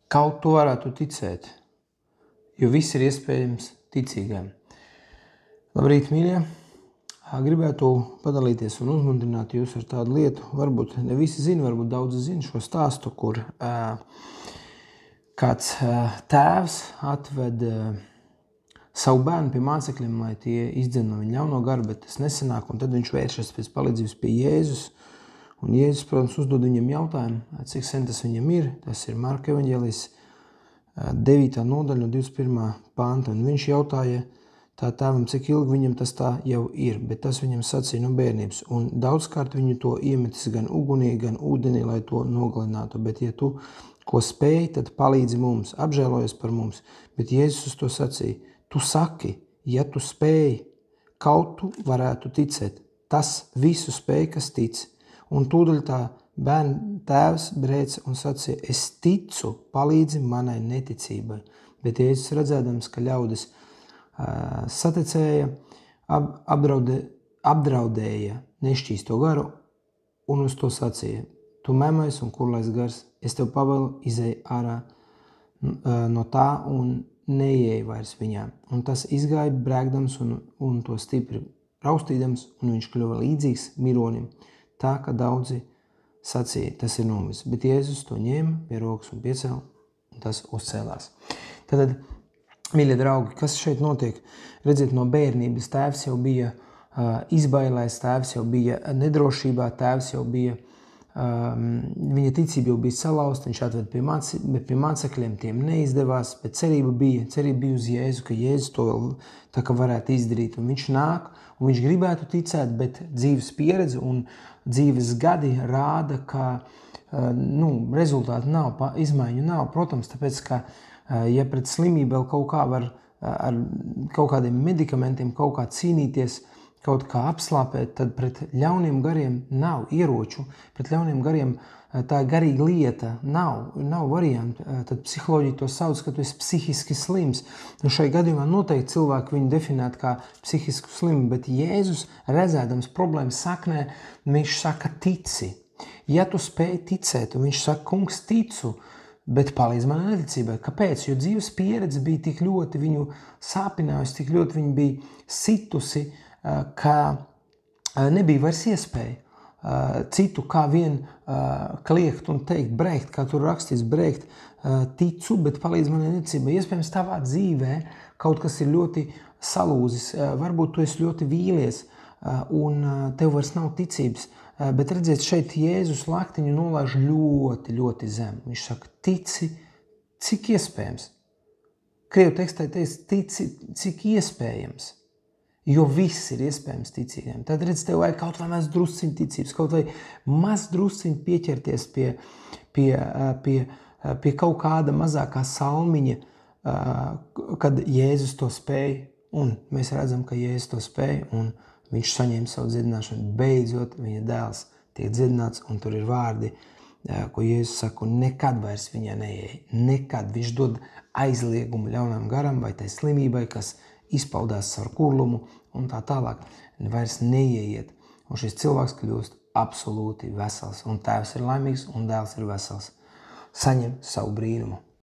Kaut tu varētu ticēt, jo viss ir iespējams ticīgiem. Labrīt, mīļie! Gribētu padalīties un uzmundrināt jūs ar tādu lietu. Varbūt ne visi zina, varbūt daudzi zina šo stāstu, kur kāds tēvs atved savu bērnu pie mācekļiem, lai tie izdzen no viņa ļauno garu, bet tas nesanāk, un tad viņš vēršas pēc palīdzības pie Jēzus. Un Jēzus, protams, uzdod viņam jautājumu, cik sen tas viņam ir. Tas ir Marka evaņģēlijas 9. nodaļa no 21. panta, un viņš jautāja tā tēvam, cik ilgi viņam tas tā jau ir, bet tas viņam sacīja no bērnības. Un daudzkārt viņu to iemetis gan ugunī, gan ūdenī, lai to nogalinātu. Bet ja tu ko spēj, tad palīdzi mums, apžēlojies par mums. Bet Jēzus uz to sacīja, tu saki, ja tu spēj, kaut tu varētu ticēt. Tas visu spēj, kas tic. Un tūdaļ tā bērna tēvs brēc un sacīja, es ticu, palīdzi manai neticībai. Bet Jēzus redzēdams, ka ļaudis saticēja, apdraudēja nešķīsto garu un uz to sacīja, tu memais un kurlais gars, es tev pavēlu izej ārā no tā un neieej vairs viņā. Un tas izgāja brēkdams un to stipri raustīdams, un viņš kļuva līdzīgs mironim, tā, ka daudzi sacīja, tas ir nomiris. Bet Jēzus to ņēma pie rokas un piecēla, un tas uzcēlās. Tad, mīļie draugi, kas šeit notiek? Redziet, no bērnības tēvs jau bija izbailēs, tēvs jau bija nedrošībā, tēvs jau bija, viņa ticība jau bija salauzta, viņš atved pie mācekļiem, tiem neizdevās, bet cerība bija uz Jēzu, ka Jēzus to vēl tā kā varētu izdarīt. Un viņš nāk, un viņš gribētu ticēt, bet dzīves pieredze un dzīves gadi rāda, ka rezultāti nav, izmaiņu nav. Protams, tāpēc, ka ja pret slimību vēl kaut kā var ar kaut kādiem medikamentiem kaut kā cīnīties, kaut kā apslāpēt, tad pret ļauniem gariem nav ieroču. Pret ļauniem gariem tā ir garīga lieta, nav variantu. Tad psiholoģija to sauc, ka tu esi psihiski slims. Un šai gadījumā noteikti cilvēki viņu definētu kā psihisku slimu, bet Jēzus, redzēdams problēmu saknē, viņš saka tici. Ja tu spēj ticēt, un viņš saka, kungs, ticu, bet palīdz manai neticībai. Kāpēc? Jo dzīves pieredze bija tik ļoti viņu sāpinājusi, tik ļoti viņu bija situsi, ka nebija vairs iespēja citu kā vien kliegt un teikt, brēkt, kā tur rakstīts, brēkt, ticu, bet palīdz manai neticībai. Iespējams, tavā dzīvē kaut kas ir ļoti salūzis, varbūt tu esi ļoti vīlies un tev vairs nav ticības. Bet redziet, šeit Jēzus laktiņu nolaiž ļoti, ļoti zem. Viņš saka, tici, cik iespējams. Krievu tekstā teica, tici, cik iespējams. Jo viss ir iespējams ticīgiem. Tad redz, tev vajag kaut vai maz drusciņu ticības, kaut vai maz drusciņu pieķerties pie kaut kāda mazākā salmiņa, kad Jēzus to spēja. Un mēs redzam, ka Jēzus to spēja un viņš saņēma savu dziedināšanu. Beidzot, viņa dēls tiek dziedināts, un tur ir vārdi, ko Jēzus saka, un nekad vairs viņā neieej. Nekad. Viņš dod aizliegumu ļaunām garam vai tai slimībai, kas izpaudās ar kurlumu, un tā tālāk. Vairs neieiet. Un šis cilvēks kļūst absolūti vesels. Un tēvs ir laimīgs, un dēls ir vesels. Saņem savu brīnumu.